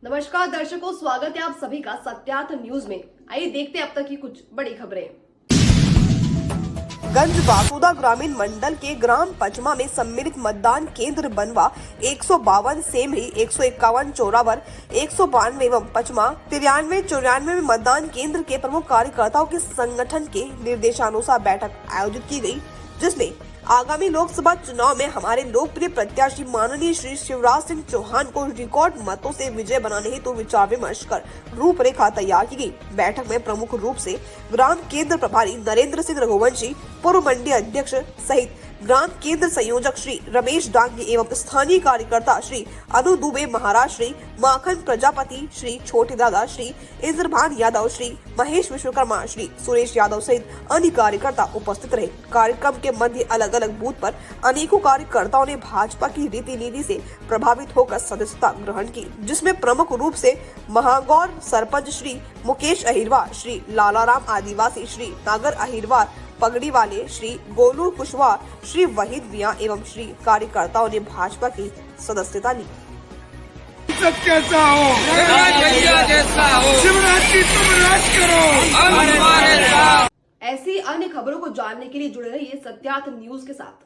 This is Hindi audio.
नमस्कार दर्शकों, स्वागत है आप सभी का सत्यार्थ न्यूज में। आइए देखते हैं अब तक की कुछ बड़ी खबरें। गंज वासुदा ग्रामीण मंडल के ग्राम पचमा में सम्मिलित मतदान केंद्र बनवा 152 सेमरी 151 चोरावर 192 एवं पचमा 93-94 में मतदान केंद्र के प्रमुख कार्यकर्ताओं के संगठन के निर्देशानुसार बैठक आयोजित की गई, जिसमें आगामी लोकसभा चुनाव में हमारे लोकप्रिय प्रत्याशी माननीय श्री शिवराज सिंह चौहान को रिकॉर्ड मतों से विजय बनाने हेतु विचार विमर्श कर रूपरेखा तैयार की गई। बैठक में प्रमुख रूप से ग्राम केंद्र प्रभारी नरेंद्र सिंह रघुवंशी, पूर्व मंडी अध्यक्ष सहित ग्राम केंद्र संयोजक श्री रमेश डांगे एवं स्थानीय कार्यकर्ता श्री अनु दुबे महाराज, श्री माखन प्रजापति, श्री छोटे दादा, श्री इंद्रभान यादव, श्री महेश विश्वकर्मा, श्री सुरेश यादव सहित अन्य कार्यकर्ता उपस्थित रहे। कार्यक्रम के मध्य अलग अलग बूथ पर अनेकों कार्यकर्ताओं ने भाजपा की रीति नीति से प्रभावित होकर सदस्यता ग्रहण की, जिसमें प्रमुख रूप से महागौर सरपंच श्री मुकेश अहिरवार, श्री लालाराम आदिवासी, श्री नागर अहिरवार पगड़ी वाले, श्री गोलू कुशवाहा, श्री वहीद मियां एवं श्री कार्यकर्ताओं ने भाजपा की सदस्यता ली। कैसा हो, शिवराज जी तुम राज करो। ऐसी अन्य खबरों को जानने के लिए जुड़े रहिए सत्यार्थ न्यूज के साथ।